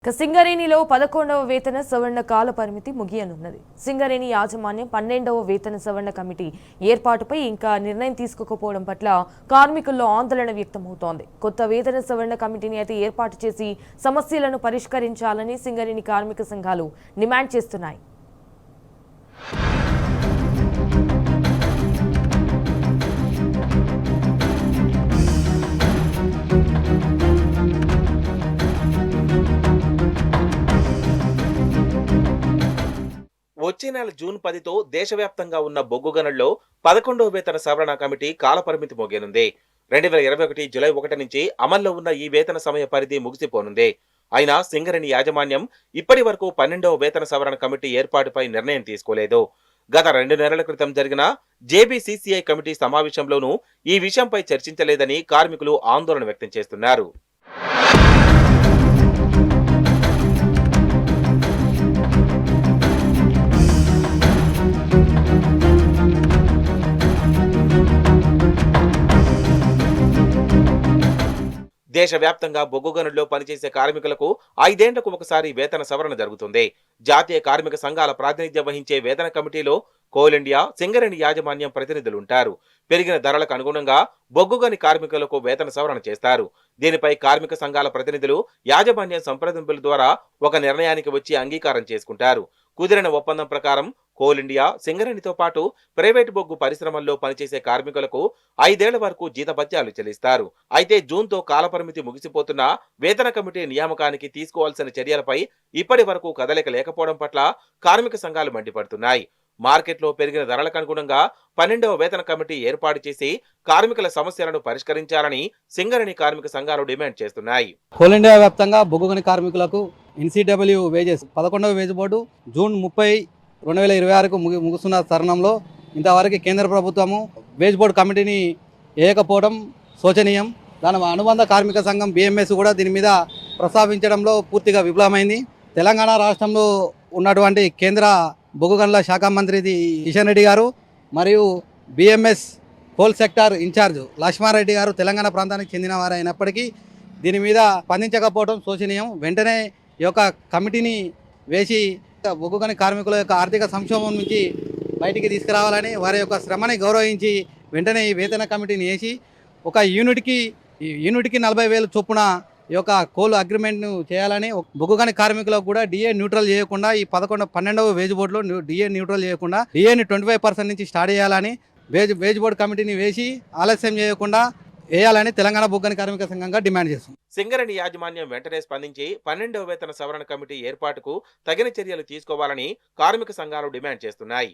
సింగరేణిలో 11వ వేతన సవరణ కాల పరిమితి ముగియనున్నది. సింగరేణి యాజమాన్యం 12వ వేతన సవరణ కమిటీ ఏర్పాటుపై ఇంకా నిర్ణయం తీసుకోకపోవడం పట్ల కార్మికుల్లో ఆందోళన వ్యక్తమవుతోంది. కొత్త వేతన సవరణ కమిటీని అయితే ఏర్పాటు చేసి సమస్యలను పరిష్కరించాలని సింగరేణి కార్మిక సంఘాలు డిమాండ్ చేస్తున్నాయి. వచ్చే నెల జూన్ 10తో దేశవ్యాప్తంగా ఉన్న బొగ్గు గనుల్లో 11వ వేతన సవరణ కమిటీ కాలపరిమితి ముగియనుంది. 2021 జూలై 1 నుంచి అమల్లో ఉన్న ఈ వేతన సమయ పరిధి ముగిసిపోనుంది. అయినా సింగరేణి యాజమాన్యం ఇప్పటి వరకు 12వ వేతన సవరణ కమిటీ ఏర్పాటుపై నిర్ణయం తీసుకోలేదు. గత 2 నెలల క్రితం జరిగిన జేబీసీసీఐ కమిటీ సమావేశంలోనూ ఈ విషయంపై చర్చించలేదని కార్మికులు ఆందోళన వ్యక్తం చేస్తున్నారు. దేశవ్యాప్తంగా బొగ్గు గనుల్లో పనిచేసే కార్మికులకు 5 ఏళ్లకు ఒకసారి వేతన సవరణ జరుగుతుంది. జాతీయ కార్మిక సంఘాల ప్రాతినిధ్యం వహించే వేతన కమిటీలో కోల్ ఇండియా, సింగరేణి యాజమాన్యం ప్రతినిధులుంటారు. పెరిగిన ధరలకు అనుగుణంగా బొగ్గు గని కార్మికులకు వేతన సవరణ చేస్తారు. దీనిపై కార్మిక సంఘాల ప్రతినిధులు యాజమాన్యం సంప్రదింపుల ద్వారా ఒక నిర్ణయానికి వచ్చి అంగీకారం చేసుకుంటారు. కుదిరిన ఒప్పందం ప్రకారం కోల్ ఇండియా, సింగరేణితో పాటు ప్రైవేటు బొగ్గు పరిశ్రమల్లో పనిచేసే కార్మికులకు 5 ఏళ్ల వరకు జీతభత్యాలు చెల్లిస్తారు. అయితే జూన్తో కాలపరిమితి ముగిసిపోతున్న వేతన కమిటీ నియామకానికి తీసుకోవాల్సిన చర్యలపై ఇప్పటి వరకు కదలిక లేకపోవడం పట్ల కార్మిక సంఘాలు మండిపడుతున్నాయి. మార్కెట్లో పెరిగిన ధరలకు అనుగుణంగా 12వ వేతన కమిటీ ఏర్పాటు చేసి కార్మికుల సమస్యలను పరిష్కరించాలని సింగరేణి కార్మిక సంఘాలు డిమాండ్ చేస్తున్నాయి. కోల్ ఇండియా వ్యాప్తంగా బొగ్గు గని కార్మికులకు ఎన్సీడబ్ల్యూ వేజెస్ 11వ వేజ్ బోర్డు జూన్ 30, 2026కు ముగుస్తున్న తరుణంలో ఇంతవరకు కేంద్ర ప్రభుత్వము వేజ్ బోర్డు కమిటీని వేయకపోవడం శోచనీయం. దాని అనుబంధ కార్మిక సంఘం BMS కూడా దీని మీద ప్రస్తావించడంలో పూర్తిగా విఫలమైంది. తెలంగాణ రాష్ట్రంలో ఉన్నటువంటి కేంద్ర బొగ్గు గనుల శాఖ మంత్రి కిషన్ రెడ్డి గారు మరియు BMS coal sector incharge Lakshma Reddy గారు తెలంగాణ ప్రాంతానికి చెందిన వారు అయినప్పటికీ దీని మీద స్పందించకపోవడం శోచనీయం. వెంటనే ఈ యొక్క కమిటీని వేసి బొగ్గు గని కార్మికుల యొక్క ఆర్థిక సంక్షోభం నుంచి బయటికి తీసుకురావాలని, వారి యొక్క శ్రమని గౌరవించి వెంటనే ఈ వేతన కమిటీని వేసి ఒక యూనిట్కి 40,000 చొప్పున ఈ యొక్క కోల్ అగ్రిమెంట్ను చేయాలని, బొగ్గు గని కార్మికులకు కూడా డిఏ న్యూట్రల్ చేయకుండా ఈ 12వ వేజ్ బోర్డులో డిఏ న్యూట్రల్ చేయకుండా డిఏని 25% నుంచి స్టార్ట్ చేయాలని వేజ్ బోర్డు కమిటీని వేసి ఆలస్యం చేయకుండా వేయాలని తెలంగాణ బొగ్గు గని కార్మిక సంఘంగా డిమాండ్ చేస్తుంది. సింగరేణి యాజమాన్యం వెంటనే స్పందించి 12వ వేతన సవరణ కమిటీ ఏర్పాటుకు తగిన చర్యలు తీసుకోవాలని కార్మిక సంఘాలు డిమాండ్ చేస్తున్నాయి.